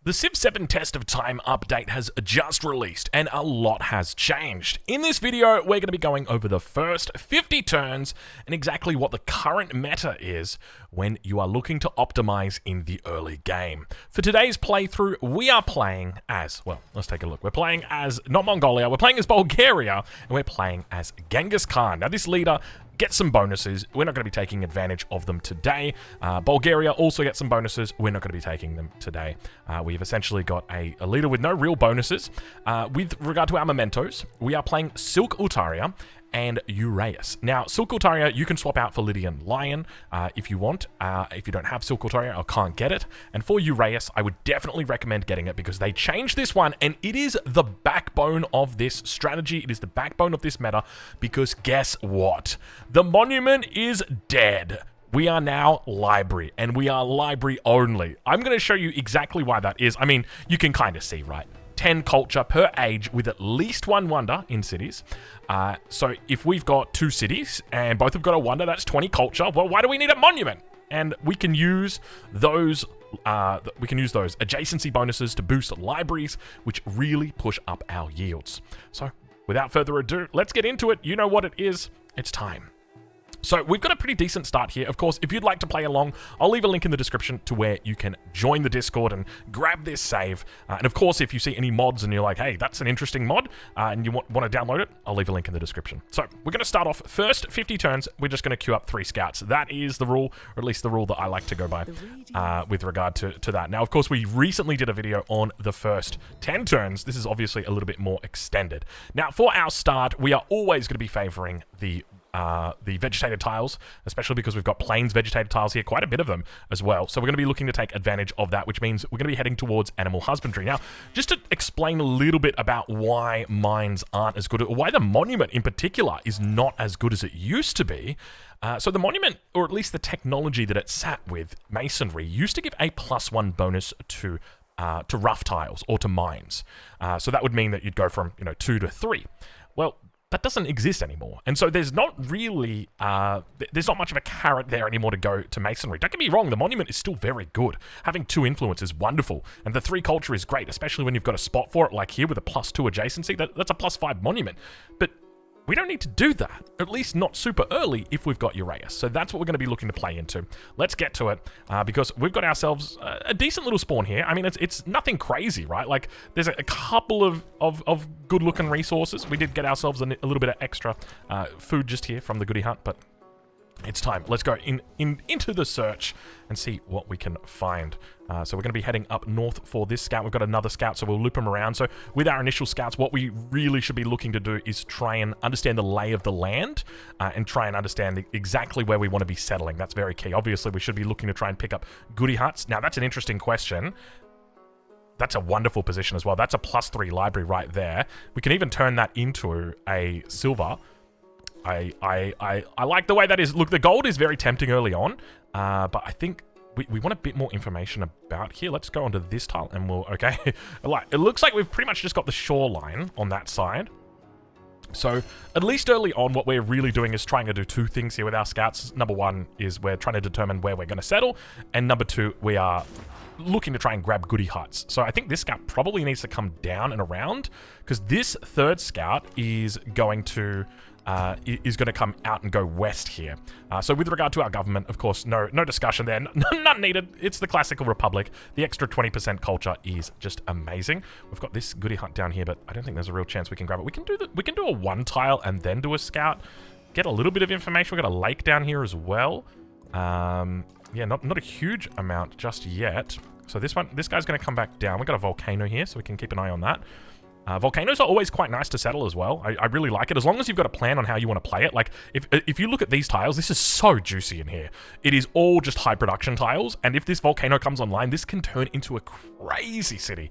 The Civ 7 Test of Time update has just released, and a lot has changed. In this video, we're going to be going over the first 50 turns and exactly what the current meta is when you are looking to optimize in the early game. For today's playthrough, we are playing as, well, let's take a look. We're playing as, not Mongolia, we're playing as Bulgaria, and we're playing as Genghis Khan. Now, this leader get some bonuses. We're not going to be taking advantage of them today. Bulgaria also gets some bonuses. We're not going to be taking them today. We've essentially got a leader with no real bonuses. With regard to our mementos, we are playing Silk Ultaria and Uraeus. Now, Silk Ultaria, you can swap out for Lydian Lion if you want. If you don't have Silk Ultaria or can't get it. And for Uraeus, I would definitely recommend getting it because they changed this one, and it is the backbone of this strategy. It is the backbone of this meta because guess what? The monument is dead. We are now library, and we are library only. I'm going to show you exactly why that is. I mean, you can kind of see, right? 10 culture per age with at least one wonder in cities. So if we've got 2 cities and both have got a wonder, that's 20 culture. Well, why do we need a monument? And we can use those adjacency bonuses to boost libraries, which really push up our yields. So without further ado, let's get into it. You know what it is. It's time. So we've got a pretty decent start here. Of course, if you'd like to play along, I'll leave a link in the description to where you can join the Discord and grab this save. And of course, if you see any mods and you're like, hey, that's an interesting mod, and you want to download it, I'll leave a link in the description. So we're going to start off first 50 turns. We're just going to queue up 3 scouts. That is the rule, or at least the rule that I like to go by with regard to that. Now, of course, we recently did a video on the first 10 turns. This is obviously a little bit more extended. Now, for our start, we are always going to be favoring the vegetated tiles, especially because we've got plains vegetated tiles here, quite a bit of them as well. So we're going to be looking to take advantage of that, which means we're going to be heading towards animal husbandry. Now, just to explain a little bit about why mines aren't as good, or why the monument in particular is not as good as it used to be. So the monument, or at least the technology that it sat with, masonry, used to give a +1 bonus to rough tiles or to mines. So that would mean that you'd go from 2 to 3. Well, that doesn't exist anymore. And so there's not really, there's not much of a carrot there anymore to go to masonry. Don't get me wrong, the monument is still very good. Having 2 influence is wonderful. And the 3 culture is great, especially when you've got a spot for it, like here with a +2 adjacency. That's a +5 monument. But we don't need to do that, at least not super early if we've got Uraeus. So that's what we're going to be looking to play into. Let's get to it, because we've got ourselves a decent little spawn here. I mean, it's nothing crazy, right? Like, there's a couple of good-looking resources. We did get ourselves a little bit of extra food just here from the goodie hunt, but it's time. Let's go into the search and see what we can find. So we're going to be heading up north for this scout. We've got another scout, so we'll loop him around. So with our initial scouts, what we really should be looking to do is try and understand the lay of the land and try and understand exactly where we want to be settling. That's very key. Obviously, we should be looking to try and pick up goodie huts. Now, that's an interesting question. That's a wonderful position as well. That's a +3 library right there. We can even turn that into a silver. I like the way that is. Look, the gold is very tempting early on, but I think we want a bit more information about here. Let's go onto this tile and we'll, okay. It looks like we've pretty much just got the shoreline on that side. So at least early on, what we're really doing is trying to do 2 things here with our scouts. Number 1 is we're trying to determine where we're going to settle. And number 2, we are looking to try and grab goodie huts. So I think this scout probably needs to come down and around because this 3rd scout is going to come out and go west here. So with regard to our government, of course, no discussion there. None needed. It's the classical republic. The extra 20% culture is just amazing. We've got this goodie hunt down here, but I don't think there's a real chance we can grab it. We can do a 1 tile and then do a scout. Get a little bit of information. We've got a lake down here as well. Yeah, not a huge amount just yet. So this guy's going to come back down. We've got a volcano here, so we can keep an eye on that. Volcanoes are always quite nice to settle as well. I really like it, as long as you've got a plan on how you want to play it. Like, if you look at these tiles, this is so juicy in here. It is all just high production tiles, and if this volcano comes online, this can turn into a crazy city.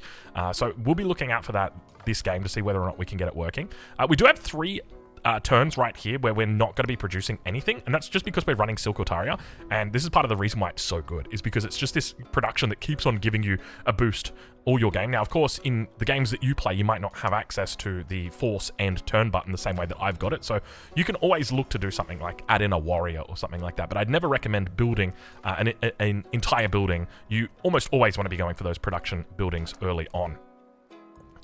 So we'll be looking out for that this game to see whether or not we can get it working. We do have 3 turns right here where we're not going to be producing anything, and that's just because we're running Silcotaria, and this is part of the reason why it's so good, is because it's just this production that keeps on giving you a boost all your game. Now, of course, in the games that you play, you might not have access to the force and turn button the same way that I've got it, so you can always look to do something like add in a warrior or something like that, but I'd never recommend building an entire building. You almost always want to be going for those production buildings early on.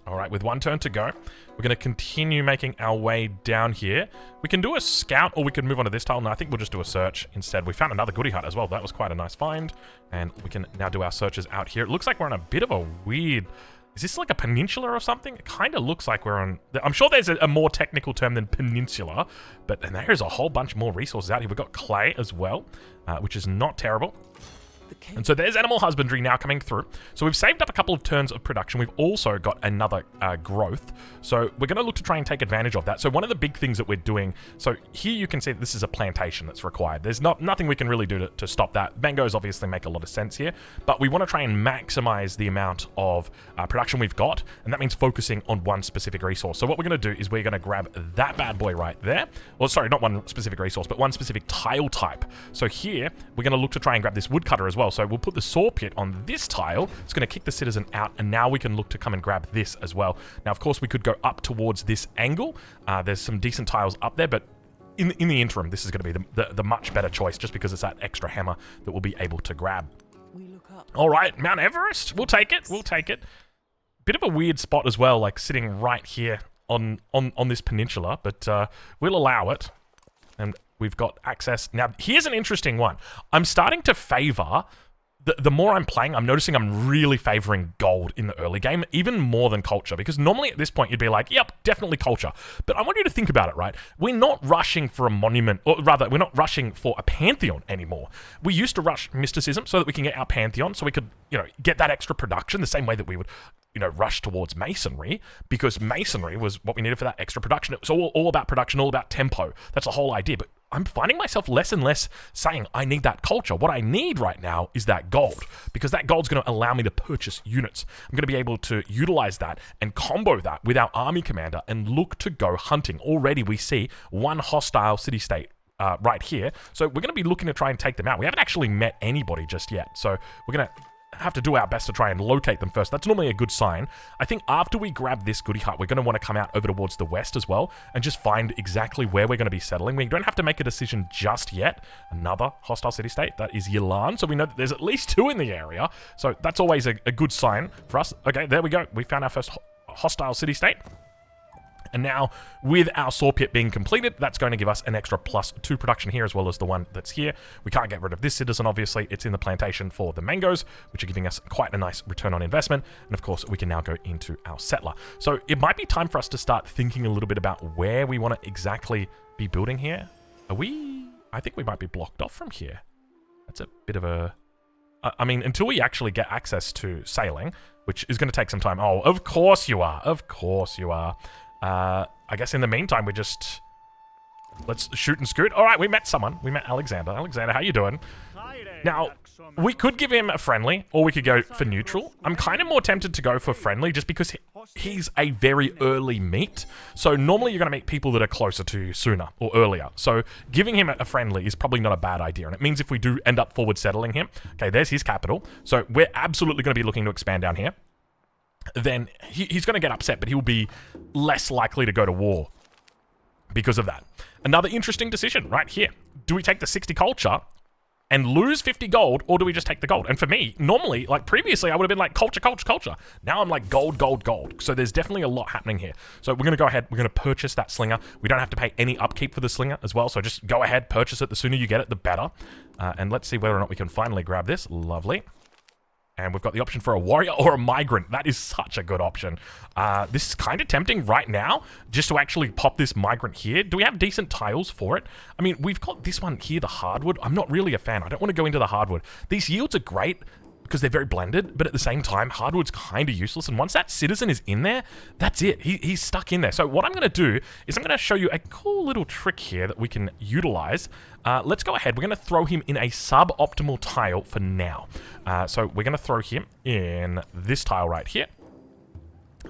All right, with one turn to go, we're going to continue making our way down here. We can do a scout, or we can move on to this tile. No, I think we'll just do a search instead. We found another goodie hut as well. That was quite a nice find. And we can now do our searches out here. It looks like we're on a bit of a weird... Is this like a peninsula or something? It kind of looks like we're on... I'm sure there's a more technical term than peninsula, but and there's a whole bunch more resources out here. We've got clay as well, which is not terrible. And so there's animal husbandry now coming through. So we've saved up a couple of turns of production. We've also got another growth. So we're going to look to try and take advantage of that. So one of the big things that we're doing, so here you can see this is a plantation that's required. There's nothing we can really do to stop that. Mangoes obviously make a lot of sense here, but we want to try and maximize the amount of production we've got, and that means focusing on one specific resource. So what we're going to do is we're going to grab that bad boy right there. Well, sorry, not one specific resource, but one specific tile type. So here, we're going to look to try and grab this woodcutter as well. So we'll put the saw pit on this tile. It's going to kick the citizen out, and now we can look to come and grab this as well. Now, of course, we could go up towards this angle. There's some decent tiles up there, but in the interim, this is going to be the much better choice, just because it's that extra hammer that we'll be able to grab. All right, Mount Everest. We'll take it. We'll take it. Bit of a weird spot as well, like sitting right here on this peninsula, but we'll allow it. And we've got access. Now, here's an interesting one. I'm starting to favor... The more I'm playing, I'm noticing I'm really favoring gold in the early game, even more than culture, because normally at this point you'd be like, yep, definitely culture. But I want you to think about it, right? We're not rushing for a monument, or rather, we're not rushing for a pantheon anymore. We used to rush mysticism so that we can get our pantheon, so we could, get that extra production the same way that we would, rush towards masonry, because masonry was what we needed for that extra production. It was all about production, all about tempo. That's the whole idea. But I'm finding myself less and less saying I need that culture. What I need right now is that gold, because that gold's going to allow me to purchase units. I'm going to be able to utilize that and combo that with our army commander and look to go hunting. Already we see one hostile city-state right here. So we're going to be looking to try and take them out. We haven't actually met anybody just yet. So we're going to have to do our best to try and locate them first. That's normally a good sign. I think after we grab this goodie hut, we're going to want to come out over towards the west as well and just find exactly where we're going to be settling. We don't have to make a decision just yet. Another hostile city-state, that is Yilan. So we know that there's at least 2 in the area. So that's always a good sign for us. Okay, there we go. We found our first hostile city-state. And now, with our saw pit being completed, that's going to give us an extra +2 production here, as well as the one that's here. We can't get rid of this citizen, obviously. It's in the plantation for the mangoes, which are giving us quite a nice return on investment. And of course, we can now go into our settler. So it might be time for us to start thinking a little bit about where we want to exactly be building here. I think we might be blocked off from here. That's a bit of a... I mean, until we actually get access to sailing, which is going to take some time. Oh, of course you are. Of course you are. I guess in the meantime, let's shoot and scoot. All right, we met someone. We met Alexander. Alexander, how you doing? Now, we could give him a friendly, or we could go for neutral. I'm kind of more tempted to go for friendly, just because he's a very early meet. So normally you're going to meet people that are closer to you sooner or earlier. So giving him a friendly is probably not a bad idea. And it means if we do end up forward settling him, okay, there's his capital. So we're absolutely going to be looking to expand down here. Then he's going to get upset, but he'll be less likely to go to war because of that. Another interesting decision right here. Do we take the 60 culture and lose 50 gold, or do we just take the gold? And for me, normally, like previously, I would have been like culture, culture, culture. Now I'm like gold, gold, gold. So there's definitely a lot happening here. So we're going to go ahead. We're going to purchase that slinger. We don't have to pay any upkeep for the slinger as well. So just go ahead, purchase it. The sooner you get it, the better. And let's see whether or not we can finally grab this. Lovely. And we've got the option for a warrior or a migrant. That is such a good option. This is kind of tempting right now, just to actually pop this migrant here. Do we have decent tiles for it? I mean, we've got this one here, the hardwood. I'm not really a fan. I don't want to go into the hardwood. These yields are great because they're very blended, but at the same time, hardwood's kind of useless. And once that citizen is in there, that's it. He's stuck in there. So what I'm going to do is I'm going to show you a cool little trick here that we can utilize. Let's go ahead. We're going to throw him in a suboptimal tile for now. So we're going to throw him in this tile right here.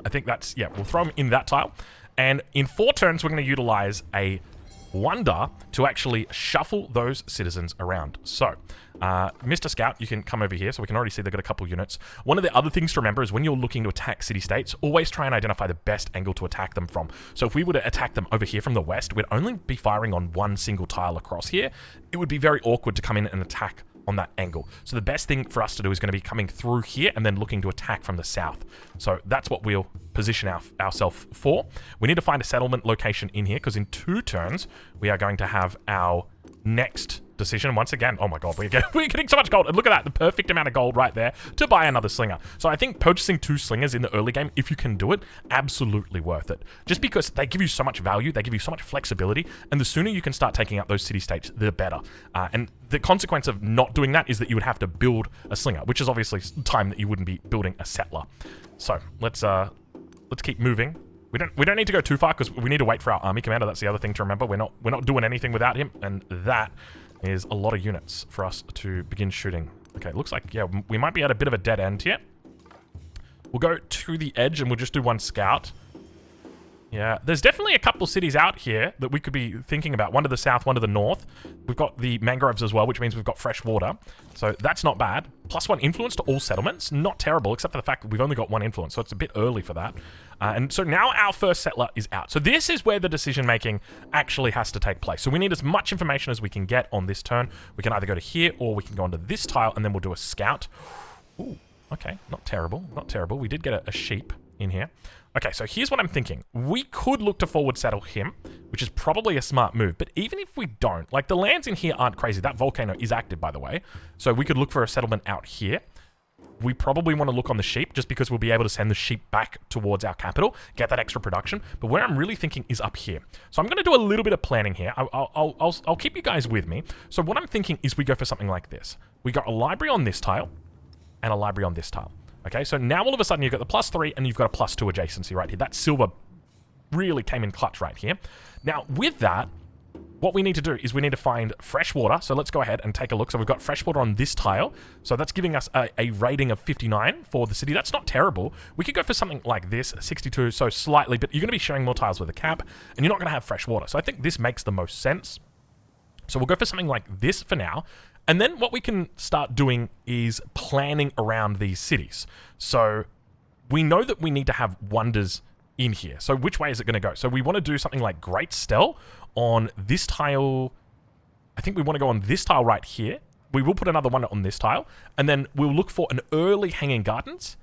I think that's, yeah, we'll throw him in that tile. And in 4 turns, we're going to utilize a wonder to actually shuffle those citizens around. So, Mr. Scout, you can come over here, so we can already see they've got a couple units. One of the other things to remember is when you're looking to attack city-states, always try and identify the best angle to attack them from. So if we were to attack them over here from the west, we'd only be firing on one single tile across here. It would be very awkward to come in and attack on that angle. So the best thing for us to do is going to be coming through here and then looking to attack from the south. So that's what we'll position ourselves for. We need to find a settlement location in here because in 2 turns, we are going to have our next decision. Once again, oh my god, we're getting so much gold. And look at that, the perfect amount of gold right there to buy another slinger. So I think purchasing 2 slingers in the early game, if you can do it, absolutely worth it. Just because they give you so much value, they give you so much flexibility, and the sooner you can start taking out those city-states, the better. And the consequence of not doing that is that you would have to build a slinger, which is obviously time that you wouldn't be building a settler. So let's keep moving. We don't need to go too far because we need to wait for our army commander. That's the other thing to remember. We're not doing anything without him, and that is a lot of units for us to begin shooting. Okay, looks like, yeah, we might be at a bit of a dead end here. We'll go to the edge and we'll just do 1 scout. Yeah, there's definitely a couple cities out here that we could be thinking about. One to the south, one to the north. We've got the mangroves as well, which means we've got fresh water. So that's not bad. +1 influence to all settlements. Not terrible, except for the fact that we've only got 1 influence, so it's a bit early for that. And so now our first settler is out. So this is where the decision-making actually has to take place. So we need as much information as we can get on this turn. We can either go to here, or we can go onto this tile, and then we'll do a scout. Ooh, okay, not terrible, not terrible. We did get a sheep in here. Okay, so here's what I'm thinking. We could look to forward settle him, which is probably a smart move. But even if we don't, like the lands in here aren't crazy. That volcano is active, by the way. So we could look for a settlement out here. We probably want to look on the sheep just because we'll be able to send the sheep back towards our capital, get that extra production. But where I'm really thinking is up here. So I'm going to do a little bit of planning here. I'll keep you guys with me. So what I'm thinking is we go for something like this. We got a library on this tile and a library on this tile. Okay, so now all of a sudden you've got the +3 and you've got a +2 adjacency right here. That silver really came in clutch right here. Now, with that, what we need to do is we need to find fresh water. So let's go ahead and take a look. So we've got fresh water on this tile. So that's giving us a rating of 59 for the city. That's not terrible. We could go for something like this, 62, so slightly, but you're going to be sharing more tiles with a cap, and you're not going to have fresh water. So I think this makes the most sense. So we'll go for something like this for now. And then what we can start doing is planning around these cities. So we know that we need to have wonders in here. So which way is it going to go? So we want to do something like Great Stell on this tile. I think we want to go on this tile right here. We will put another one on this tile. And then we'll look for an early Hanging Gardens.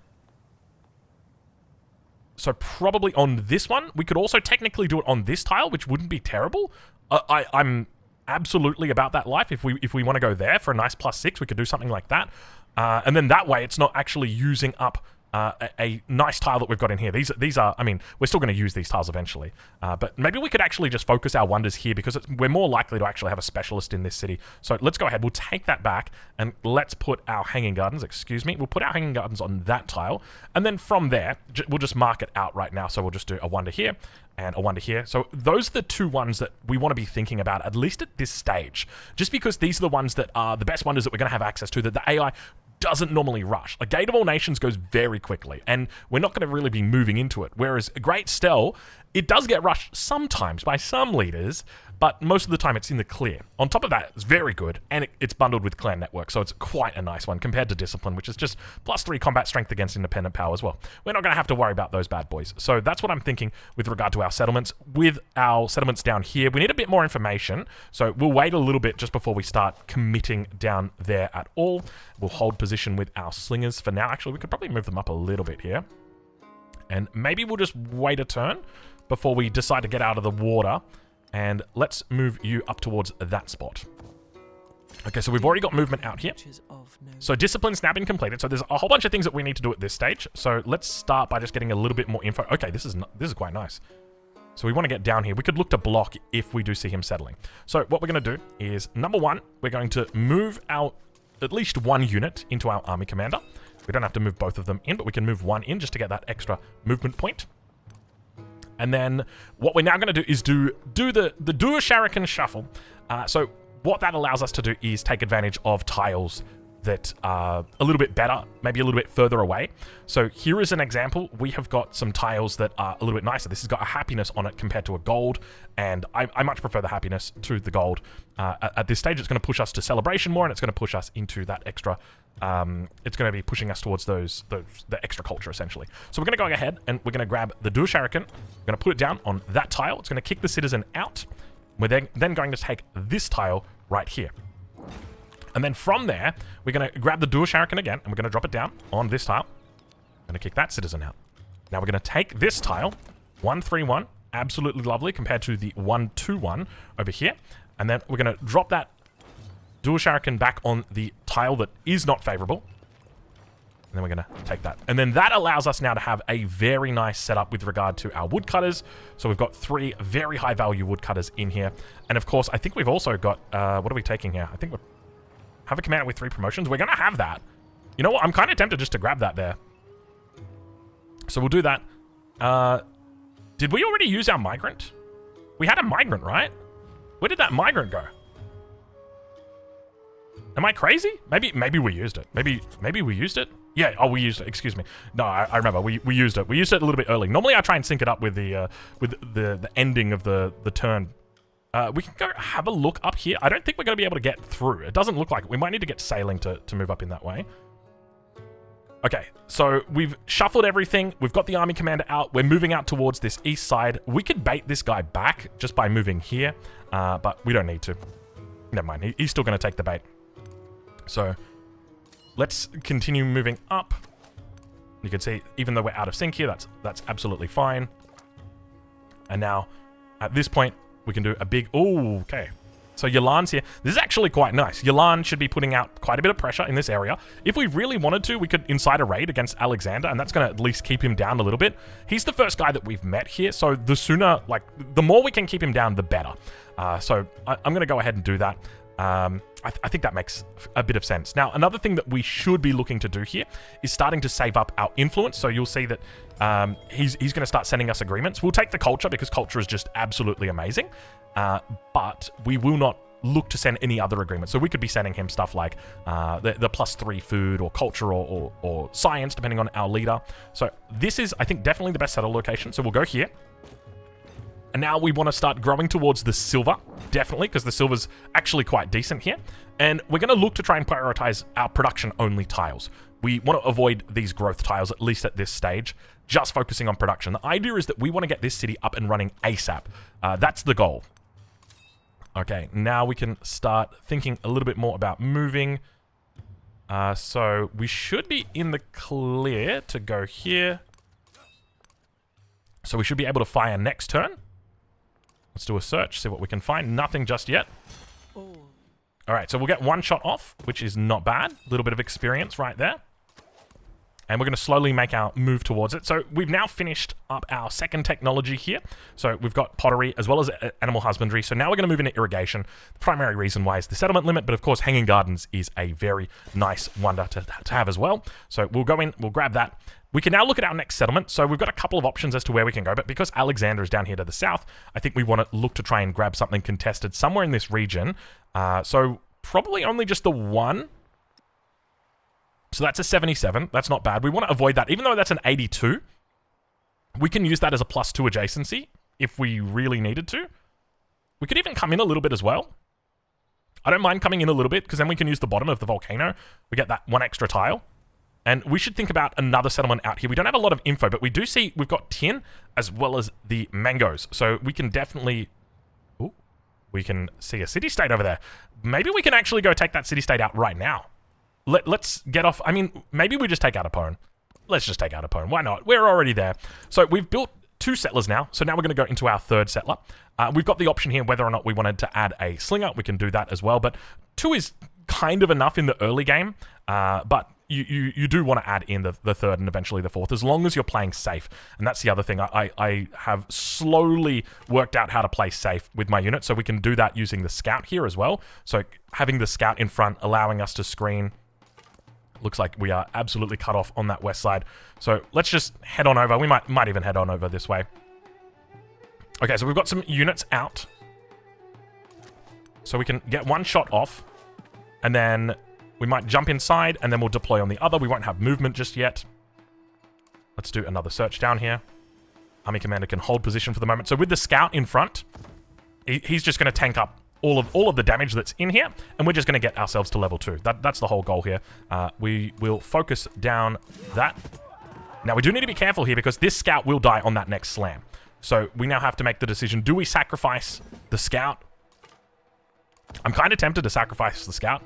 So probably on this one. We could also technically do it on this tile, which wouldn't be terrible. I'm absolutely about that life. If we want to go there for a nice +6, we could do something like that. And then that way, it's not actually using up a nice tile that we've got in here. These are, I mean, we're still going to use these tiles eventually. But maybe we could actually just focus our wonders here because we're more likely to actually have a specialist in this city. So let's go ahead. We'll take that back and let's put our Hanging Gardens, excuse me. We'll put our Hanging Gardens on that tile. And then from there, we'll just mark it out right now. So we'll just do a wonder here and a wonder here. So those are the 2 ones that we want to be thinking about, at least at this stage. Just because these are the ones that are the best wonders that we're going to have access to, that the AI doesn't normally rush. A Gate of All Nations goes very quickly, and we're not going to really be moving into it. Whereas a Great Stell, it does get rushed sometimes by some leaders, but most of the time it's in the clear. On top of that, it's very good, and it's bundled with Clan Network, so it's quite a nice one compared to Discipline, which is just +3 combat strength against independent power as well. We're not going to have to worry about those bad boys. So that's what I'm thinking with regard to our settlements. With our settlements down here, we need a bit more information, so we'll wait a little bit just before we start committing down there at all. We'll hold position with our slingers for now. Actually, we could probably move them up a little bit here. And maybe we'll just wait a turn before we decide to get out of the water. And let's move you up towards that spot. Okay, so we've already got movement out here. So Discipline's now been completed. So there's a whole bunch of things that we need to do at this stage. So let's start by just getting a little bit more info. Okay, this is quite nice. So we want to get down here. We could look to block if we do see him settling. So what we're going to do is, number 1, we're going to move our at least 1 unit into our army commander. We don't have to move both of them in, but we can move 1 in just to get that extra movement point. And then what we're now going to do is do the Dur-Sharrukin Shuffle. So what that allows us to do is take advantage of tiles that are a little bit better, maybe a little bit further away. So here is an example. We have got some tiles that are a little bit nicer. This has got a happiness on it compared to a gold, and I much prefer the happiness to the gold. At this stage, it's going to push us to celebration more, and it's going to push us into that extra, it's going to be pushing us towards the extra culture, essentially. So we're going to go ahead, and we're going to grab the Dur-Sharrukin. We're going to put it down on that tile. It's going to kick the citizen out. We're then going to take this tile right here. And then from there, we're going to grab the Dur-Sharrukin again, and we're going to drop it down on this tile. Going to kick that citizen out. Now we're going to take this tile, 131, absolutely lovely, compared to the 121 over here. And then we're going to drop that Dur-Sharrukin back on the tile that is not favorable. And then we're going to take that. And then that allows us now to have a very nice setup with regard to our woodcutters. So we've got 3 very high value woodcutters in here. And of course, I think we've also got, what are we taking here? I think we're have a commander with 3 promotions. We're going to have that. You know what? I'm kind of tempted just to grab that there. So we'll do that. Did we already use our migrant? We had a migrant, right? Where did that migrant go? Am I crazy? Maybe we used it. Maybe we used it? Yeah, oh, we used it. Excuse me. No, I remember. We used it. We used it a little bit early. Normally, I try and sync it up with the ending of the turn. We can go have a look up here. I don't think we're going to be able to get through. It doesn't look like it. We might need to get sailing to move up in that way. Okay, so we've shuffled everything. We've got the army commander out. We're moving out towards this east side. We could bait this guy back just by moving here, but we don't need to. Never mind. He's still going to take the bait. So let's continue moving up. You can see, even though we're out of sync here, that's absolutely fine. And now, at this point, we can do a big... Oh, okay. So Yalan's here. This is actually quite nice. Yalan should be putting out quite a bit of pressure in this area. If we really wanted to, we could incite a raid against Alexander, and that's going to at least keep him down a little bit. He's the first guy that we've met here, so the sooner, like, the more we can keep him down, the better. So I'm going to go ahead and do that. I think that makes a bit of sense. Now, another thing that we should be looking to do here is starting to save up our influence. So you'll see that he's going to start sending us agreements. We'll take the culture because culture is just absolutely amazing. But we will not look to send any other agreements. So we could be sending him stuff like the +3 food or culture or science, depending on our leader. So this is, I think, definitely the best settle location. So we'll go here. And now we want to start growing towards the silver, definitely, because the silver's actually quite decent here. And we're going to look to try and prioritize our production-only tiles. We want to avoid these growth tiles, at least at this stage, just focusing on production. The idea is that we want to get this city up and running ASAP. That's the goal. Okay, now we can start thinking a little bit more about moving. So we should be in the clear to go here. So we should be able to fire next turn. Let's do a search, see what we can find. Nothing just yet. All right, so we'll get 1 shot off, which is not bad. A little bit of experience right there. And we're going to slowly make our move towards it. So we've now finished up our second technology here. So we've got pottery as well as animal husbandry. So now we're going to move into irrigation. The primary reason why is the settlement limit, but of course hanging gardens is a very nice wonder to have as well. So we'll go in, we'll grab that. We can now look at our next settlement. So we've got a couple of options as to where we can go, but because Alexander is down here to the south, I think we want to look to try and grab something contested somewhere in this region. So probably only just the one. So that's a 77. That's not bad. We want to avoid that. Even though that's an 82, we can use that as a +2 adjacency if we really needed to. We could even come in a little bit as well. I don't mind coming in a little bit because then we can use the bottom of the volcano. We get that 1 extra tile. And we should think about another settlement out here. We don't have a lot of info, but we do see we've got tin as well as the mangoes. So we can definitely... Ooh, we can see a city-state over there. Maybe we can actually go take that city-state out right now. Let's get off... I mean, maybe we just take out a pwn. Let's just take out a pwn. Why not? We're already there. So we've built 2 settlers now. So now we're going to go into our 3rd settler. We've got the option here whether or not we wanted to add a slinger. We can do that as well. But 2 is kind of enough in the early game. But... You do want to add in the 3rd and eventually the 4th, as long as you're playing safe. And that's the other thing. I have slowly worked out how to play safe with my unit, so we can do that using the scout here as well. So having the scout in front, allowing us to screen. Looks like we are absolutely cut off on that west side. So let's just head on over. We might even head on over this way. Okay, so we've got some units out. So we can get 1 shot off. And then... We might jump inside, and then we'll deploy on the other. We won't have movement just yet. Let's do another search down here. Army Commander can hold position for the moment. So with the scout in front, he's just going to tank up all of the damage that's in here, and we're just going to get ourselves to level 2. That's the whole goal here. We will focus down that. Now, we do need to be careful here because this scout will die on that next slam. So we now have to make the decision. Do we sacrifice the scout? I'm kind of tempted to sacrifice the scout,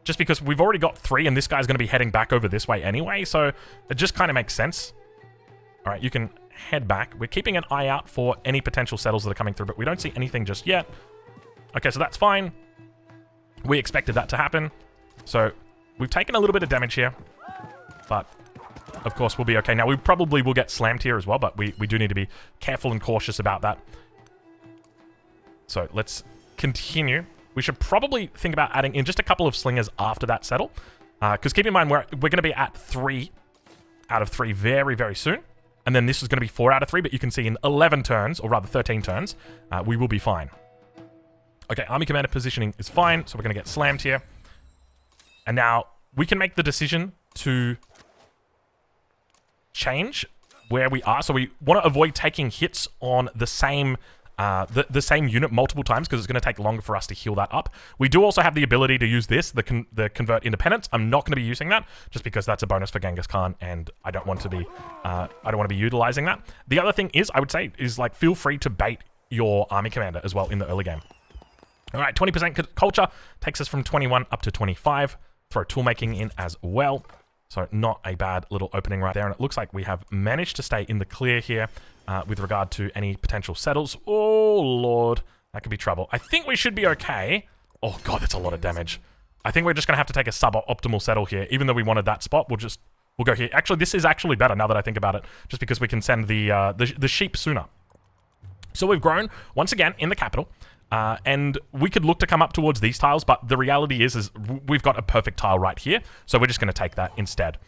just because we've already got 3, and this guy's going to be heading back over this way anyway, so it just kind of makes sense. All right, you can head back. We're keeping an eye out for any potential settles that are coming through, but we don't see anything just yet. Okay, so that's fine. We expected that to happen. So we've taken a little bit of damage here, but of course we'll be okay. Now, we probably will get slammed here as well, but we do need to be careful and cautious about that. So let's continue. We should probably think about adding in just a couple of slingers after that settle. Because keep in mind, we're going to be at 3 out of 3 very, very soon. And then this is going to be 4 out of 3, but you can see in 11 turns, or rather 13 turns, we will be fine. Okay, Army Commander positioning is fine, so we're going to get slammed here. And now we can make the decision to change where we are. So we want to avoid taking hits on the same the same unit multiple times because it's going to take longer for us to heal that up. We do also have the ability to use this, the Convert Independence. I'm not going to be using that just because that's a bonus for Genghis Khan, and I don't want to be utilizing that. The other thing is, I would say, is like feel free to bait your Army Commander as well in the early game. All right, 20% culture takes us from 21 up to 25. Throw toolmaking in as well. So not a bad little opening right there. And it looks like we have managed to stay in the clear here with regard to any potential settles. Oh, Lord. That could be trouble. I think we should be okay. Oh, God, that's a lot of damage. I think we're just going to have to take a suboptimal settle here. Even though we wanted that spot, we'll go here. Actually, this is actually better now that I think about it, just because we can send the sheep sooner. So we've grown, once again, in the capital. And we could look to come up towards these tiles, but the reality is we've got a perfect tile right here, so we're just going to take that instead.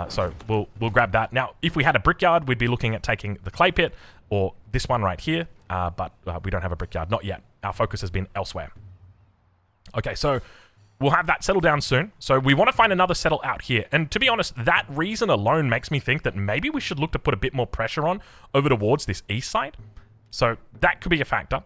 So we'll grab that. Now, if we had a brickyard, we'd be looking at taking the clay pit or this one right here, but we don't have a brickyard, not yet. Our focus has been elsewhere. Okay, so we'll have that settle down soon. So we want to find another settle out here, and to be honest, that reason alone makes me think that maybe we should look to put a bit more pressure on over towards this east side. So that could be a factor.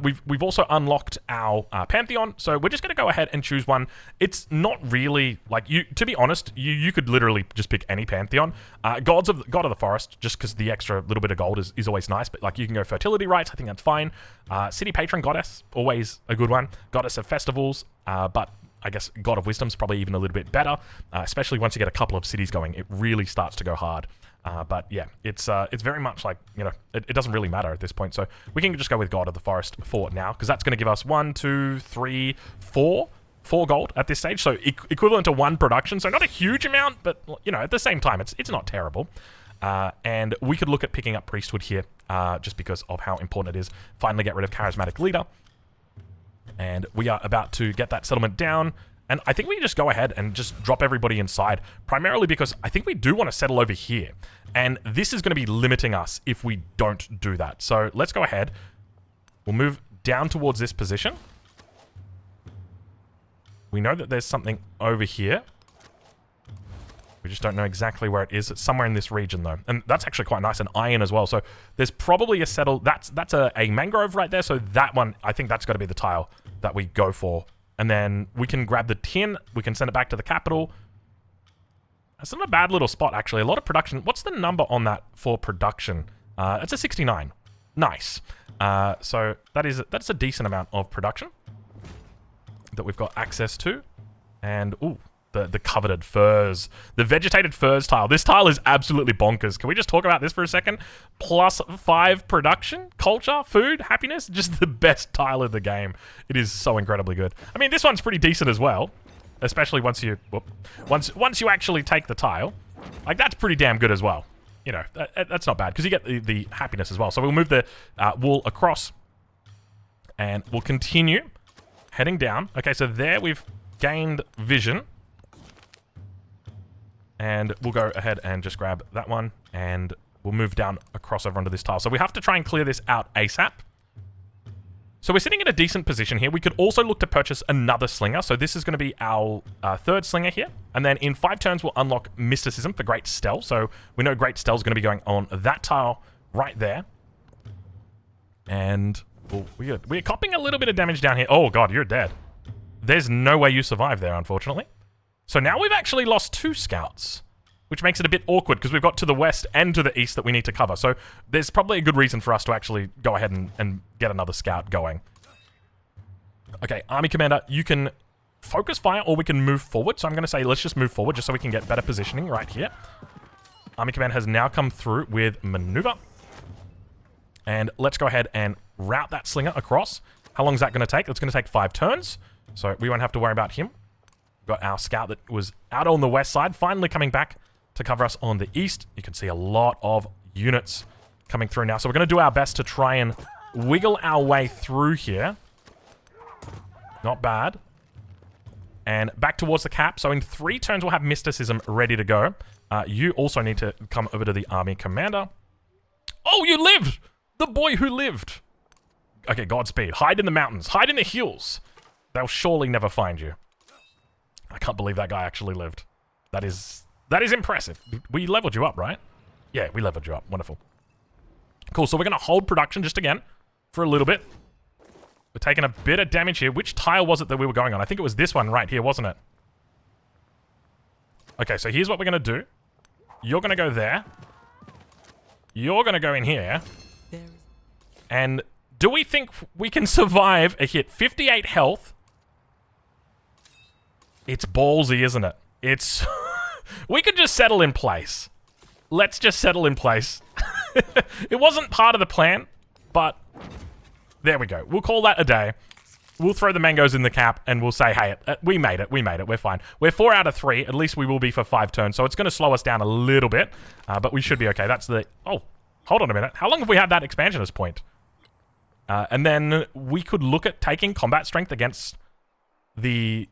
We've also unlocked our Pantheon, so we're just going to go ahead and choose one. It's not really, like, to be honest, you could literally just pick any Pantheon. God of the Forest, just because the extra little bit of gold is always nice, but, like, you can go Fertility Rites, I think that's fine. City Patron Goddess, always a good one. Goddess of Festivals, but I guess God of Wisdom's probably even a little bit better, especially once you get a couple of cities going. It really starts to go hard. But yeah, it's very much like, you know, it doesn't really matter at this point. So we can just go with God of the Forest for now, because that's going to give us 1, 2, 3, 4 gold at this stage. So equivalent to 1 production. So not a huge amount, but, you know, at the same time, it's not terrible. And we could look at picking up Priesthood here, just because of how important it is. Finally get rid of Charismatic Leader. And we are about to get that settlement down. And I think we can just go ahead and just drop everybody inside, primarily because I think we do want to settle over here. And this is going to be limiting us if we don't do that. So let's go ahead. We'll move down towards this position. We know that there's something over here. We just don't know exactly where it is. It's somewhere in this region, though. And that's actually quite nice, and iron as well. So there's probably a settle. That's a mangrove right there. So that one, I think that's got to be the tile that we go for. And then we can grab the tin. We can send it back to the capital. That's not a bad little spot, actually. A lot of production. What's the number on that for production? It's a 69. Nice. So that's a decent amount of production that we've got access to. And, ooh, the coveted furs. The vegetated furs tile. This tile is absolutely bonkers. Can we just talk about this for a second? +5 production, culture, food, happiness. Just the best tile in the game. It is so incredibly good. I mean, this one's pretty decent as well. Especially once you actually take the tile. Like, that's pretty damn good as well. You know, that's not bad. Because you get the happiness as well. So we'll move the wool across. And we'll continue heading down. Okay, so there we've gained vision. And we'll go ahead and just grab that one, and we'll move down across over onto this tile. So we have to try and clear this out ASAP. So we're sitting in a decent position here. We could also look to purchase another slinger. So this is going to be our third slinger here. And then in 5 turns, we'll unlock Mysticism for Great Stealth. So we know Great Stealth is going to be going on that tile right there. And we're copping a little bit of damage down here. Oh, God, you're dead. There's no way you survive there, unfortunately. So now we've actually lost 2 scouts, which makes it a bit awkward because we've got to the west and to the east that we need to cover. So there's probably a good reason for us to actually go ahead and get another scout going. Okay, Army Commander, you can focus fire or we can move forward. So I'm going to say let's just move forward just so we can get better positioning right here. Army Commander has now come through with maneuver. And let's go ahead and route that slinger across. How long is that going to take? It's going to take 5 turns. So we won't have to worry about him. We've got our scout that was out on the west side, finally coming back to cover us on the east. You can see a lot of units coming through now. So we're going to do our best to try and wiggle our way through here. Not bad. And back towards the cap. So in 3 turns, we'll have Mysticism ready to go. You also need to come over to the Army Commander. Oh, you lived! The boy who lived. Okay, Godspeed. Hide in the mountains. Hide in the hills. They'll surely never find you. I can't believe that guy actually lived. That is impressive. We leveled you up, right? Yeah, we leveled you up. Wonderful. Cool, so we're going to hold production just again for a little bit. We're taking a bit of damage here. Which tile was it that we were going on? I think it was this one right here, wasn't it? Okay, so here's what we're going to do. You're going to go there. You're going to go in here. And do we think we can survive a hit? 58 health. It's ballsy, isn't it? It's... We could just settle in place. Let's just settle in place. It wasn't part of the plan, but there we go. We'll call that a day. We'll throw the mangoes in the cap, and we'll say, hey, we made it. We made it. We're fine. We're 4 out of 3. At least we will be for 5 turns, so it's going to slow us down a little bit, but we should be okay. That's the... Oh, hold on a minute. How long have we had that expansionist point? And then we could look at taking combat strength against the...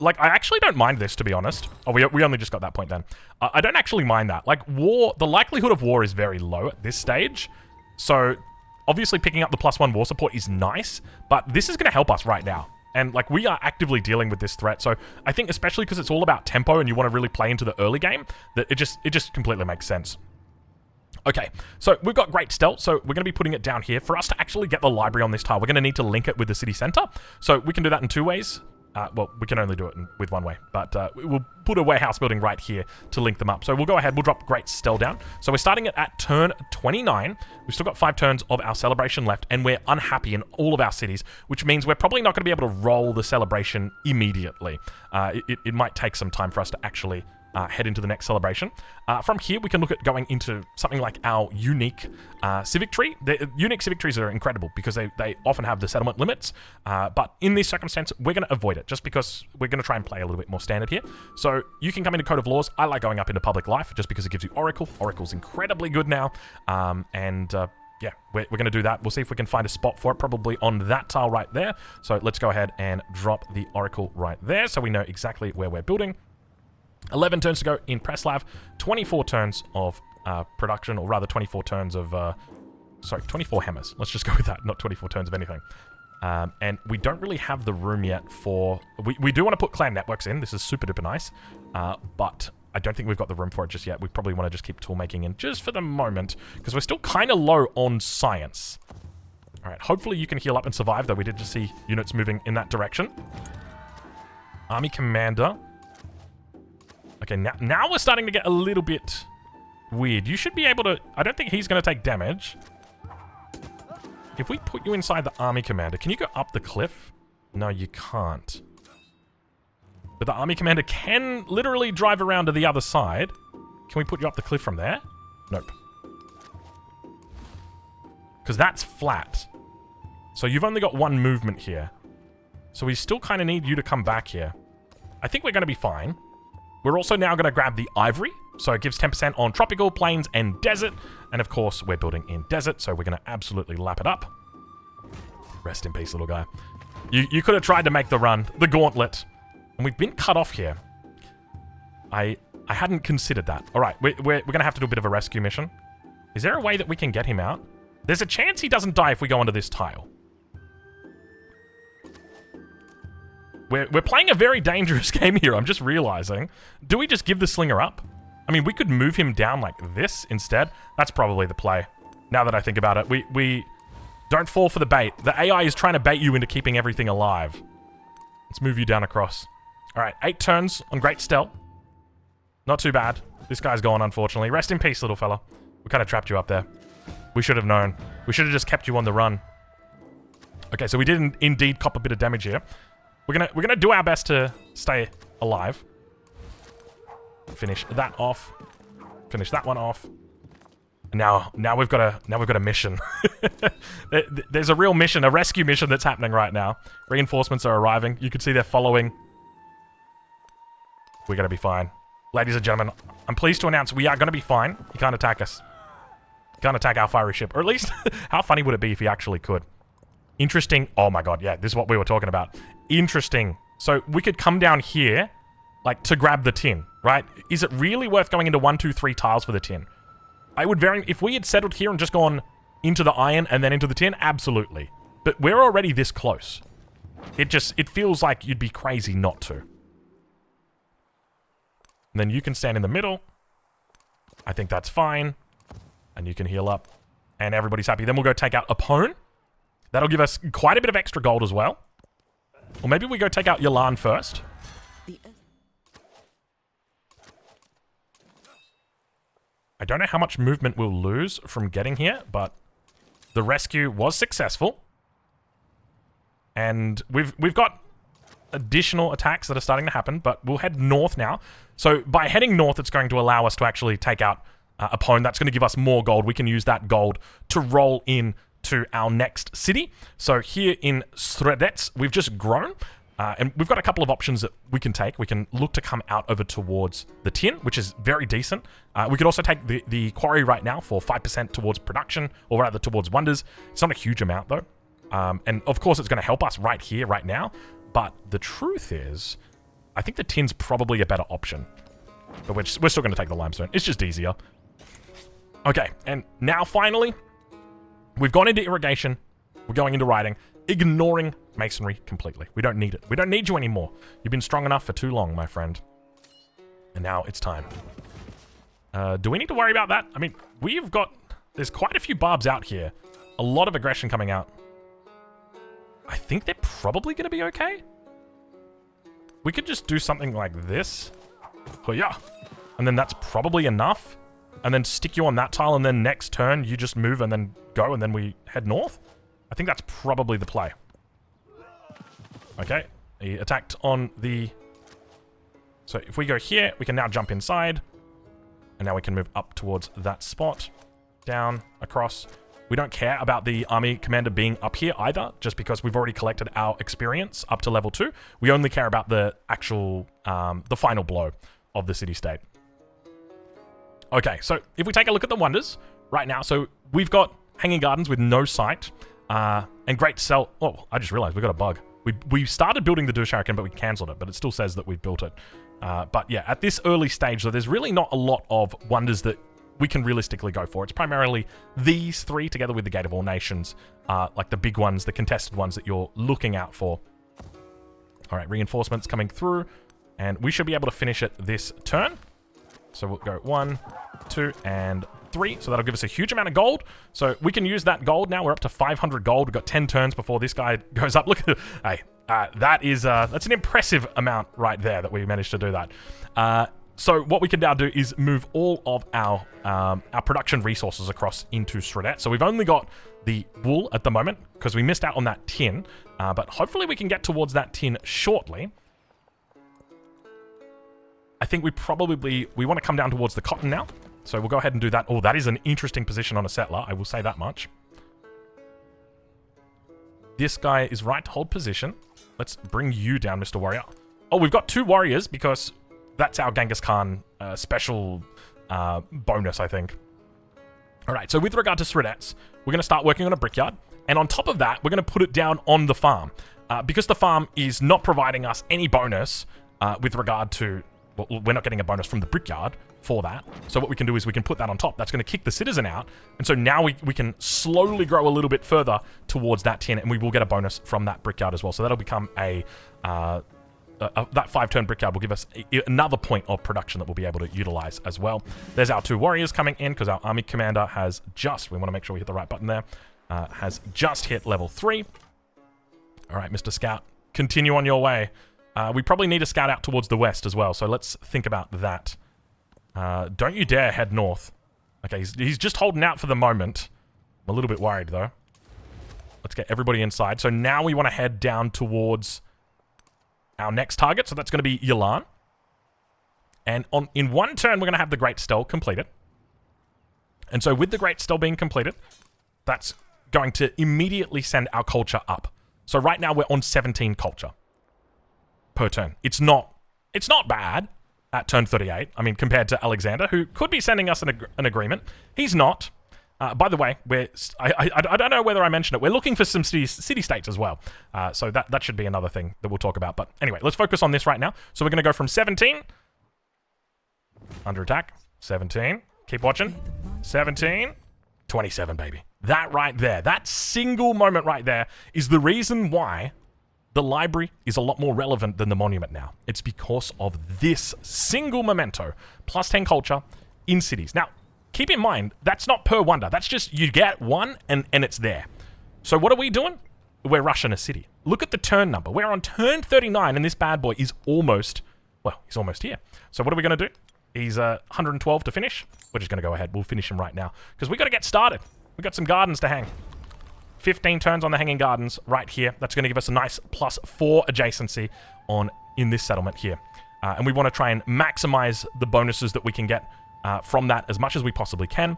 like, I actually don't mind this, to be honest. Oh, we only just got that point then. I don't actually mind that. Like, war... The likelihood of war is very low at this stage. So, obviously picking up the +1 war support is nice, but this is going to help us right now. And, like, we are actively dealing with this threat. So, I think especially because it's all about tempo and you want to really play into the early game, that it just completely makes sense. Okay, so we've got Great Stealth, so we're going to be putting it down here. For us to actually get the library on this tile, we're going to need to link it with the city center. So we can do that in 2 ways. Well, we can only do it with 1 way, but we'll put a warehouse building right here to link them up. So we'll go ahead, we'll drop Great Stealth down. So we're starting it at turn 29. We've still got 5 turns of our celebration left, and we're unhappy in all of our cities, which means we're probably not going to be able to roll the celebration immediately. It might take some time for us to actually... head into the next celebration. From here, we can look at going into something like our unique civic tree. The unique civic trees are incredible because they often have the settlement limits, but in this circumstance, we're going to avoid it just because we're going to try and play a little bit more standard here. So you can come into Code of Laws. I like going up into Public Life just because it gives you Oracle. Oracle's incredibly good now, yeah, we're going to do that. We'll see if we can find a spot for it, probably on that tile right there. So let's go ahead and drop the Oracle right there so we know exactly where we're building. 11 turns to go in Preslav, 24 turns of production, or rather 24 turns of, sorry, 24 hammers. Let's just go with that, not 24 turns of anything. And we don't really have the room yet for... We do want to put clan networks in. This is super duper nice. But I don't think we've got the room for it just yet. We probably want to just keep tool making in just for the moment, because we're still kind of low on science. All right, hopefully you can heal up and survive, though we did just see units moving in that direction. Army Commander... Okay, now we're starting to get a little bit weird. You should be able to... I don't think he's going to take damage. If we put you inside the Army Commander, can you go up the cliff? No, you can't. But the Army Commander can literally drive around to the other side. Can we put you up the cliff from there? Nope. Because that's flat. So you've only got 1 movement here. So we still kind of need you to come back here. I think we're going to be fine. We're also now going to grab the Ivory, so it gives 10% on Tropical, Plains, and Desert. And of course, we're building in Desert, so we're going to absolutely lap it up. Rest in peace, little guy. You could have tried to make the run, the gauntlet, and we've been cut off here. I hadn't considered that. All right, we're going to have to do a bit of a rescue mission. Is there a way that we can get him out? There's a chance he doesn't die if we go onto this tile. We're playing a very dangerous game here, I'm just realizing. Do we just give the slinger up? I mean, we could move him down like this instead. That's probably the play. Now that I think about it, we don't fall for the bait. The AI is trying to bait you into keeping everything alive. Let's move you down across. All right, 8 turns on Great Stealth. Not too bad. This guy's gone, unfortunately. Rest in peace, little fella. We kind of trapped you up there. We should have known. We should have just kept you on the run. Okay, so we did indeed cop a bit of damage here. We're gonna do our best to stay alive. Finish that off. Finish that one off. Now we've got a mission. There's a real mission, a rescue mission that's happening right now. Reinforcements are arriving. You can see they're following. We're gonna be fine. Ladies and gentlemen, I'm pleased to announce we are gonna be fine. He can't attack us. He can't attack our fiery ship. Or at least, how funny would it be if he actually could? Interesting. Oh my god, yeah, this is what we were talking about. Interesting. So we could come down here, like, to grab the tin, right? Is it really worth going into 1, 2, 3 tiles for the tin? I would if we had settled here and just gone into the iron and then into the tin, absolutely. But we're already this close. It feels like you'd be crazy not to. And then you can stand in the middle. I think that's fine. And you can heal up. And everybody's happy. Then we'll go take out Opone. That'll give us quite a bit of extra gold as well. Or maybe we go take out Yalan first. I don't know how much movement we'll lose from getting here, but the rescue was successful. And we've got additional attacks that are starting to happen, but we'll head north now. So by heading north, it's going to allow us to actually take out Opone. That's going to give us more gold. We can use that gold to roll in to our next city. So here in Sredets, we've just grown. And we've got a couple of options that we can take. We can look to come out over towards the tin, which is very decent. We could also take the quarry right now for 5% towards production, or rather towards wonders. It's not a huge amount though. And of course it's going to help us right here, right now. But the truth is, I think the tin's probably a better option. But we're still going to take the limestone. It's just easier. Okay, and now finally, we've gone into irrigation. We're going into writing, ignoring masonry completely. We don't need it. We don't need you anymore. You've been strong enough for too long, my friend. And now it's time. Do we need to worry about that? I mean, there's quite a few barbs out here. A lot of aggression coming out. I think they're probably going to be okay. We could just do something like this. Oh yeah. And then that's probably enough. And then stick you on that tile, and then next turn you just move and then go, and then we head north. I think that's probably the play. Okay, he attacked on the... So if we go here, we can now jump inside. And now we can move up towards that spot. Down, across. We don't care about the army commander being up here either, just because we've already collected our experience up to level 2. We only care about the actual, the final blow of the city-state. Okay, so if we take a look at the wonders right now, so we've got Hanging Gardens with no sight, and Great Cell. Oh, I just realized we got a bug. We started building the Dur-Sharrukin, but we cancelled it, but it still says that we've built it. But yeah, at this early stage, so there's really not a lot of wonders that we can realistically go for. It's primarily these 3 together with the Gate of All Nations, like the big ones, the contested ones that you're looking out for. All right, reinforcements coming through, and we should be able to finish it this turn. So we'll go 1, 2, and 3. So that'll give us a huge amount of gold. So we can use that gold now. We're up to 500 gold. We've got 10 turns before this guy goes up. Look at it. Hey, that's an impressive amount right there that we managed to do that. So what we can now do is move all of our production resources across into Sredet. So we've only got the wool at the moment because we missed out on that tin. But hopefully we can get towards that tin shortly. I think we want to come down towards the cotton now. So we'll go ahead and do that. Oh, that is an interesting position on a settler. I will say that much. This guy is right to hold position. Let's bring you down, Mr. Warrior. Oh, we've got 2 warriors because that's our Genghis Khan special bonus, I think. All right, so with regard to Sredets, we're going to start working on a brickyard. And on top of that, we're going to put it down on the farm. Because the farm is not providing us any bonus with regard to... Well, we're not getting a bonus from the brickyard for that. So what we can do is we can put that on top. That's going to kick the citizen out. And so now we can slowly grow a little bit further towards that tin, and we will get a bonus from that brickyard as well. So that'll become a that 5-turn brickyard will give us another point of production that we'll be able to utilize as well. There's our 2 warriors coming in because our army commander has just, we want to make sure we hit the right button there, has just hit level 3. All right, Mr. Scout, continue on your way. We probably need a scout out towards the west as well, so let's think about that. Don't you dare head north. Okay, he's just holding out for the moment. I'm a little bit worried, though. Let's get everybody inside. So now we want to head down towards our next target. So that's going to be Yelan. And in 1 turn, we're going to have the Great Stell completed. And so with the Great Stell being completed, that's going to immediately send our culture up. So right now, we're on 17 culture per turn. It's not bad at turn 38. I mean, compared to Alexander, who could be sending us an agreement. He's not. By the way, I don't know whether I mentioned it. We're looking for some city-states as well. So that should be another thing that we'll talk about. But anyway, let's focus on this right now. So we're going to go from 17. Under attack. 17. Keep watching. 17. 27, baby. That right there, that single moment right there is the reason why the library is a lot more relevant than the monument now. It's because of this single memento, plus 10 culture in cities. Now, keep in mind, that's not per wonder. That's just you get 1 and it's there. So what are we doing? We're rushing a city. Look at the turn number. We're on turn 39 and this bad boy is almost, well, he's almost here. So what are we going to do? He's 112 to finish. We're just going to go ahead. We'll finish him right now because we got to get started. We got some gardens to hang. 15 turns on the hanging gardens right here. That's going to give us a nice +4 adjacency in this settlement here. And we want to try and maximize the bonuses that we can get from that as much as we possibly can.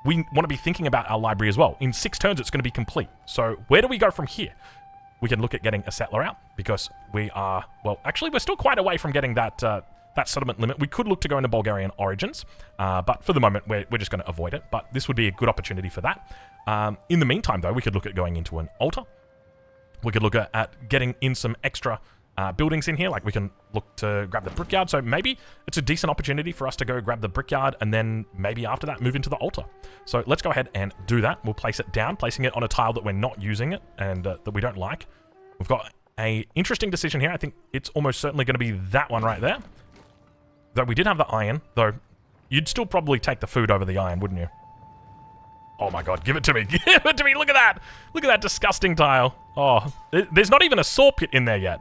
We want to be thinking about our library as well. In 6 turns, it's going to be complete. So where do we go from here? We can look at getting a settler out because we are, well, actually, we're still quite away from getting that settlement limit. We could look to go into Bulgarian origins, but for the moment, we're just going to avoid it. But this would be a good opportunity for that. In the meantime, though, we could look at going into an altar. We could look at getting in some extra buildings in here. Like we can look to grab the brickyard. So maybe it's a decent opportunity for us to go grab the brickyard and then maybe after that move into the altar. So let's go ahead and do that. We'll place it down, placing it on a tile that we're not using it and that we don't like. We've got an interesting decision here. I think it's almost certainly going to be that one right there. Though we did have the iron, though you'd still probably take the food over the iron, wouldn't you? Oh my god, give it to me. Give it to me. Look at that. Look at that disgusting tile. Oh, there's not even a saw pit in there yet.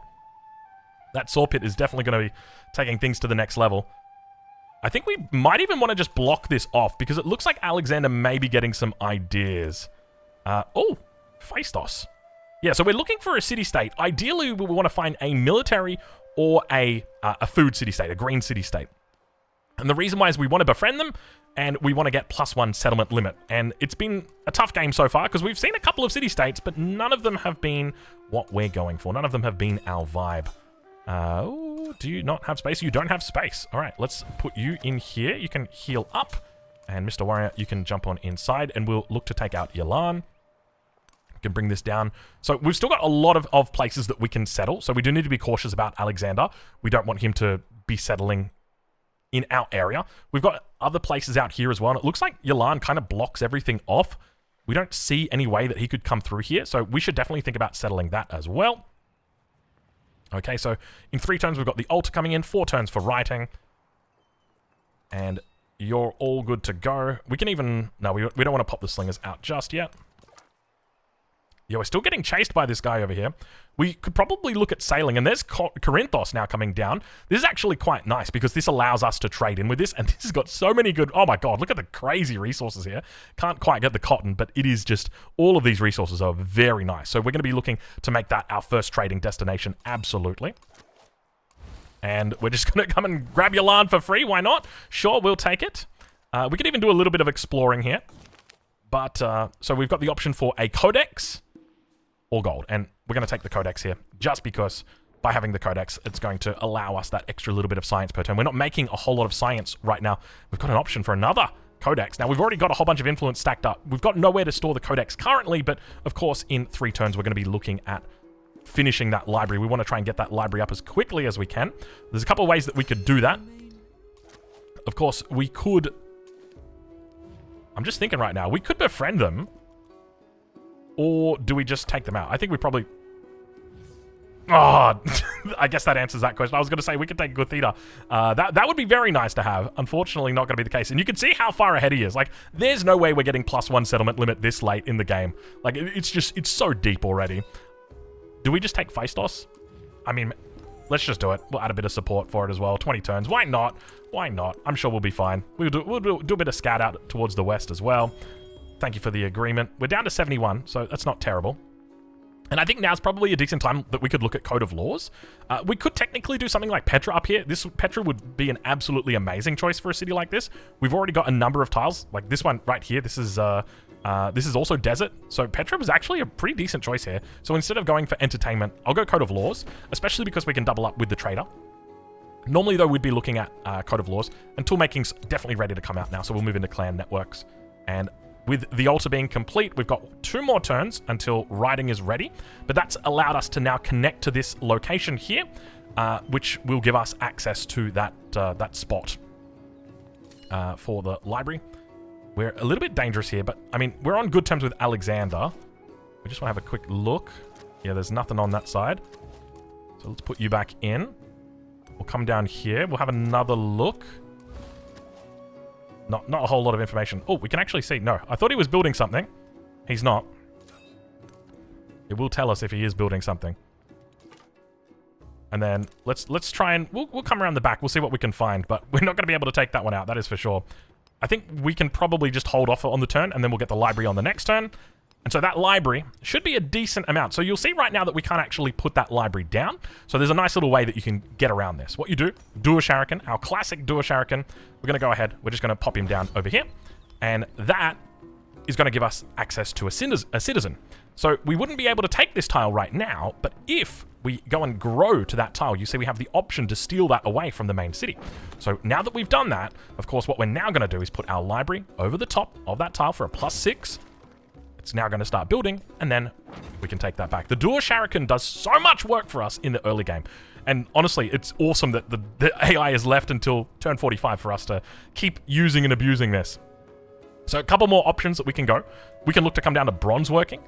That saw pit is definitely going to be taking things to the next level. I think we might even want to just block this off because it looks like Alexander may be getting some ideas. Oh, Phaistos. Yeah, so we're looking for a city-state. Ideally, we want to find a military or a food city-state, a green city-state. And the reason why is we want to befriend them, and we want to get +1 settlement limit. And it's been a tough game so far, because we've seen a couple of city-states, but none of them have been what we're going for. None of them have been our vibe. Oh, do you not have space? You don't have space. All right, let's put you in here. You can heal up. And Mr. Warrior, you can jump on inside, and we'll look to take out Yelan. Can bring this down. So we've still got a lot of places that we can settle. So we do need to be cautious about Alexander. We don't want him to be settling in our area. We've got other places out here as well. And it looks like Yelan kind of blocks everything off. We don't see any way that he could come through here. So we should definitely think about settling that as well. Okay, so in 3 turns, we've got the altar coming in. 4 turns for writing. And you're all good to go. We can even... No, we don't want to pop the slingers out just yet. Yeah, we're still getting chased by this guy over here. We could probably look at sailing, and there's Corinthos now coming down. This is actually quite nice, because this allows us to trade in with this, and this has got so many good... Oh my god, look at the crazy resources here. Can't quite get the cotton, but it is just... All of these resources are very nice. So we're going to be looking to make that our first trading destination, absolutely. And we're just going to come and grab your land for free, why not? Sure, we'll take it. We could even do a little bit of exploring here. But, so we've got the option for a codex... or gold, and we're going to take the codex here, just because by having the codex, it's going to allow us that extra little bit of science per turn. We're not making a whole lot of science right now. We've got an option for another codex. Now, we've already got a whole bunch of influence stacked up. We've got nowhere to store the codex currently, but of course, in 3 turns, we're going to be looking at finishing that library. We want to try and get that library up as quickly as we can. There's a couple of ways that we could do that. Of course, we could... I'm just thinking right now, we could befriend them. Or do we just take them out? I think we probably... Oh, I guess that answers that question. I was going to say we could take good theater. That would be very nice to have. Unfortunately, not going to be the case. And you can see how far ahead he is. Like, there's no way we're getting +1 settlement limit this late in the game. Like, it's so deep already. Do we just take Phaistos? I mean, let's just do it. We'll add a bit of support for it as well. 20 turns. Why not? Why not? I'm sure we'll be fine. We'll do a bit of scout out towards the west as well. Thank you for the agreement. We're down to 71, so that's not terrible. And I think now's probably a decent time that we could look at Code of Laws. We could technically do something like Petra up here. Petra would be an absolutely amazing choice for a city like this. We've already got a number of tiles, like this one right here. This is also desert. So Petra was actually a pretty decent choice here. So instead of going for entertainment, I'll go Code of Laws, especially because we can double up with the trader. Normally, though, we'd be looking at Code of Laws, and toolmaking's definitely ready to come out now, so we'll move into clan networks. And with the altar being complete, we've got 2 more turns until writing is ready, but that's allowed us to now connect to this location here, which will give us access to that spot for the library. We're a little bit dangerous here, but, I mean, we're on good terms with Alexander. We just want to have a quick look. Yeah, there's nothing on that side. So let's put you back in. We'll come down here. We'll have another look. Not a whole lot of information. Oh, we can actually see. No, I thought he was building something. He's not. It will tell us if he is building something. And then let's try and we'll come around the back. We'll see what we can find, but we're not going to be able to take that one out. That is for sure. I think we can probably just hold off on the turn, and then we'll get the library on the next turn. And so that library should be a decent amount. So you'll see right now that we can't actually put that library down. So there's a nice little way that you can get around this. What you do, Dur-Sharrukin, our classic Dur-Sharrukin. We're going to go ahead. We're just going to pop him down over here. And that is going to give us access to a citizen. So we wouldn't be able to take this tile right now, but if we go and grow to that tile, you see we have the option to steal that away from the main city. So now that we've done that, of course, what we're now going to do is put our library over the top of that tile for a +6. It's now going to start building, and then we can take that back. The Dur-Sharrukin does so much work for us in the early game. And honestly, it's awesome that the AI is left until turn 45 for us to keep using and abusing this. So a couple more options that we can go. We can look to come down to bronze working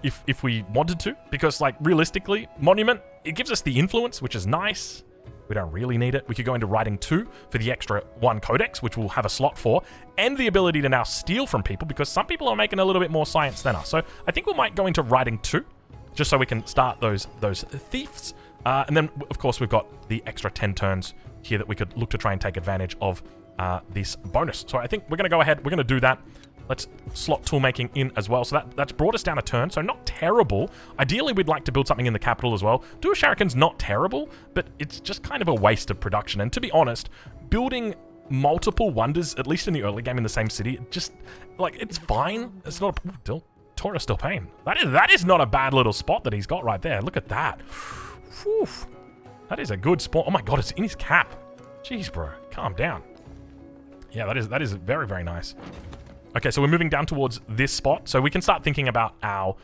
if we wanted to, because like realistically, monument, it gives us the influence, which is nice. We don't really need it. We could go into writing 2 for the extra 1 codex, which we'll have a slot for, and the ability to now steal from people, because some people are making a little bit more science than us. So I think we might go into writing 2, just so we can start those thieves. And then, of course, we've got the extra 10 turns here that we could look to try and take advantage of this bonus. So I think we're going to go ahead. We're going to do that. Let's slot toolmaking in as well. So that's brought us down a turn, so not terrible. Ideally, we'd like to build something in the capital as well. Dur-Sharrukin's not terrible, but it's just kind of a waste of production. And to be honest, building multiple wonders, at least in the early game in the same city, just, like, it's fine. It's not a... Torah still paying. That is not a bad little spot that he's got right there. Look at that. Whew. That is a good spot. Oh my god, it's in his cap. Jeez, bro. Calm down. Yeah, that is very, very nice. Okay, so we're moving down towards this spot, so we can start thinking about our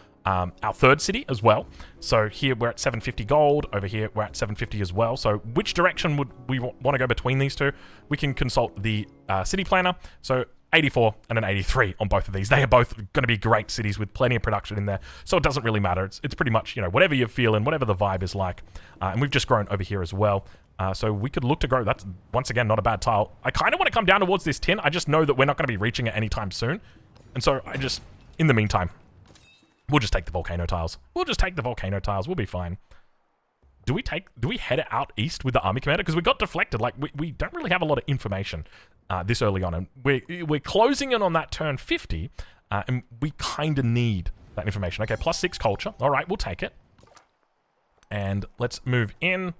third city as well. So here we're at 750 gold, over here we're at 750 as well. So which direction would we want to go between these two? We can consult the city planner. So 84 and an 83 on both of these. They are both going to be great cities with plenty of production in there, so it doesn't really matter. It's pretty much, you know, whatever you're feeling, whatever the vibe is like. And we've just grown over here as well. So we could look to grow. That's, once again, not a bad tile. I kind of want to come down towards this tin. I just know that we're not going to be reaching it anytime soon. And so I just, in the meantime, we'll just take the volcano tiles. We'll be fine. Do we head out east with the army commander? Because we got deflected. Like, we don't really have a lot of information this early on. And we're closing in on that turn 50. And we kind of need that information. Okay, +6 culture. All right, we'll take it. And let's move in.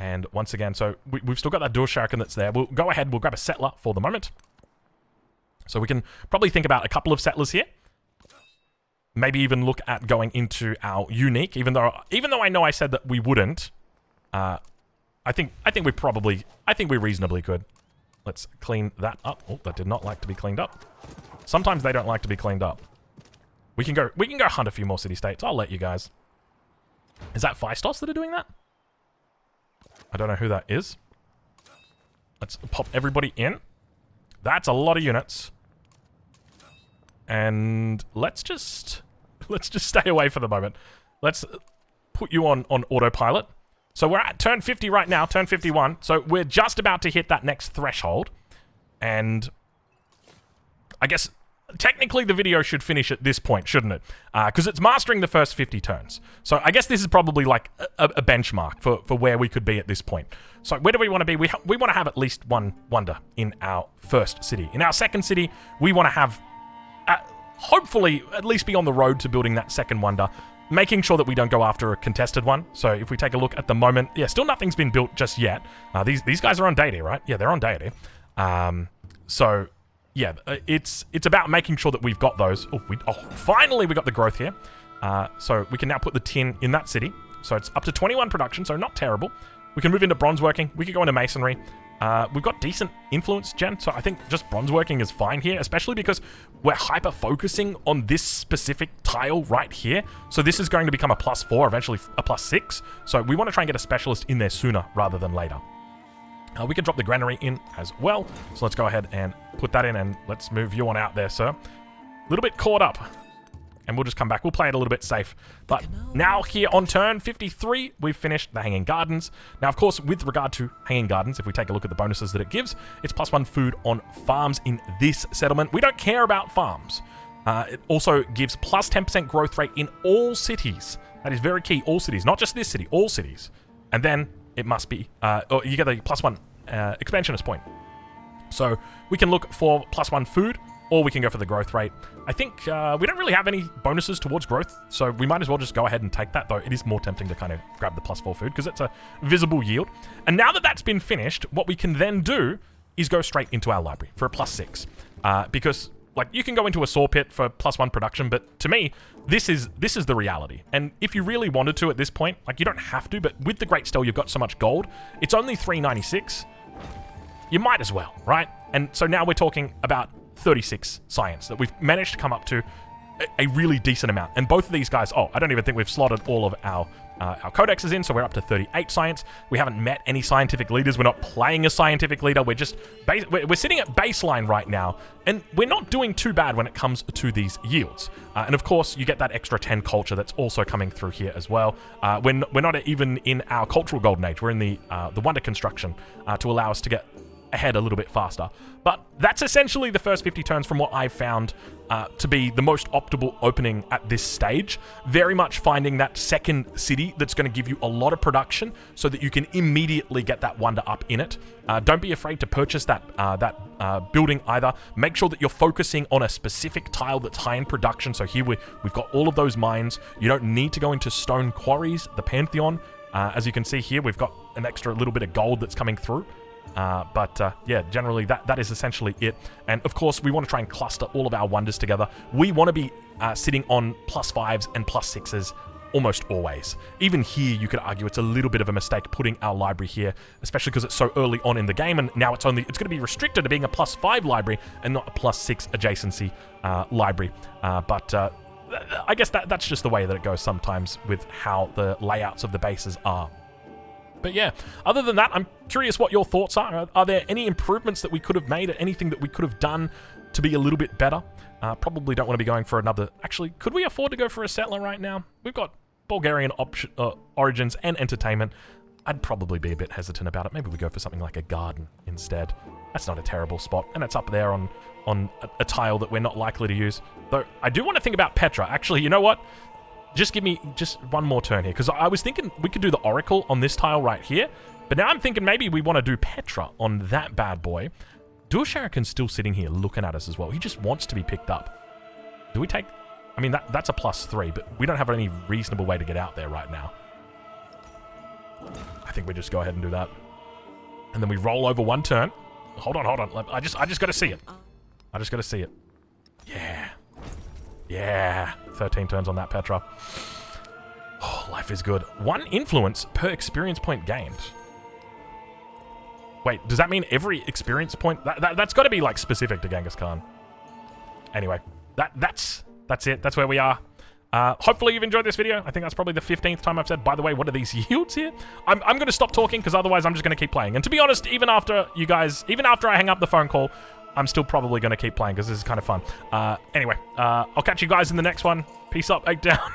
And once again, so we've still got that Dur-Sharrukin that's there. We'll go ahead, we'll grab a settler for the moment. So we can probably think about a couple of settlers here. Maybe even look at going into our unique, even though I know I said that we wouldn't. I think we reasonably could. Let's clean that up. Oh, that did not like to be cleaned up. Sometimes they don't like to be cleaned up. We can go hunt a few more city-states. I'll let you guys. Is that Phaistos that are doing that? I don't know who that is. Let's pop everybody in. That's a lot of units. And let's just stay away for the moment. put you on autopilot. So we're at turn 50 right now, turn 51. So we're just about to hit that next threshold. And I guess technically the video should finish at this point, shouldn't it? Because it's mastering the first 50 turns. So I guess this is probably like a benchmark for where we could be at this point. So where do we want to be? We want to have at least one wonder in our first city. In our second city, we want to have, hopefully, at least be on the road to building that second wonder, making sure that we don't go after a contested one. So if we take a look at the moment, yeah, still nothing's been built just yet. These guys are on deity, right? Yeah, they're on deity. So yeah, it's about making sure that we've got those. Finally we got the growth here. So we can now put the tin in that city. So it's up to 21 production, so not terrible. We can move into bronze working. We could go into masonry. We've got decent influence gen, so I think just bronze working is fine here, especially because we're hyper focusing on this specific tile right here. So this is going to become a +4, eventually a +6. So we want to try and get a specialist in there sooner rather than later. We can drop the granary in as well. So let's go ahead and put that in, and let's move you on out there, sir. A little bit caught up. And we'll just come back. We'll play it a little bit safe. But now here on turn 53, we've finished the Hanging Gardens. Now, of course, with regard to Hanging Gardens, if we take a look at the bonuses that it gives, it's +1 food on farms in this settlement. We don't care about farms. It also gives +10% growth rate in all cities. That is very key. All cities, not just this city, all cities. And then it must be, or you get a +1 expansionist point. So we can look for +1 food, or we can go for the growth rate. I think we don't really have any bonuses towards growth, so we might as well just go ahead and take that, though it is more tempting to kind of grab the +4 food, because it's a visible yield. And now that that's been finished, what we can then do is go straight into our library for a +6. Because, like, you can go into a saw pit for +1 production, but to me, this is the reality. And if you really wanted to at this point, like, you don't have to, but with the Great Stele, you've got so much gold. It's only 396. You might as well, right? And so now we're talking about 36 science that we've managed to come up to a really decent amount. And both of these guys, I don't even think we've slotted all of our codexes in, so we're up to 38 science. We haven't met any scientific leaders. We're not playing a scientific leader. We're just we're sitting at baseline right now, and we're not doing too bad when it comes to these yields. And of course, you get that extra 10 culture that's also coming through here as well. We're not even in our cultural golden age. We're in the wonder construction to allow us to get ahead a little bit faster. But that's essentially the first 50 turns from what I've found to be the most optimal opening at this stage. Very much finding that second city that's going to give you a lot of production so that you can immediately get that wonder up in it. Don't be afraid to purchase that building either. Make sure that you're focusing on a specific tile that's high in production. So here we've got all of those mines. You don't need to go into stone quarries, the Pantheon. As you can see here, we've got an extra little bit of gold that's coming through. Yeah, generally that is essentially it. And of course, we want to try and cluster all of our wonders together. We want to be sitting on +5s and +6s almost always. Even here, you could argue it's a little bit of a mistake putting our library here, especially because it's so early on in the game, and now it's going to be restricted to being a +5 library and not a +6 adjacency library. I guess that's just the way that it goes sometimes with how the layouts of the bases are. But yeah, other than that, I'm curious what your thoughts are. Are there any improvements that we could have made, or anything that we could have done to be a little bit better? Probably don't want to be going for another... Actually, could we afford to go for a settler right now? We've got Bulgarian origins and entertainment. I'd probably be a bit hesitant about it. Maybe we go for something like a garden instead. That's not a terrible spot, and it's up there on a tile that we're not likely to use. Though, I do want to think about Petra. Actually, you know what? Just give me just one more turn here, because I was thinking we could do the Oracle on this tile right here, but now I'm thinking maybe we want to do Petra on that bad boy. Dur-Sharrukin's still sitting here looking at us as well. He just wants to be picked up. Do we take... I mean, that's a +3, but we don't have any reasonable way to get out there right now. I think we just go ahead and do that. And then we roll over one turn. Hold on. I just got to see it. I just got to see it. Yeah. 13 turns on that Petra. Oh, life is good. 1 influence per experience point gained. Wait, does that mean every experience point? That's got to be, like, specific to Genghis Khan. Anyway, that's it. That's where we are. Hopefully you've enjoyed this video. I think that's probably the 15th time I've said, by the way, what are these yields here? I'm going to stop talking, because otherwise I'm just going to keep playing. And to be honest, even after I hang up the phone call, I'm still probably going to keep playing, because this is kind of fun. Anyway, I'll catch you guys in the next one. Peace up, 8 down.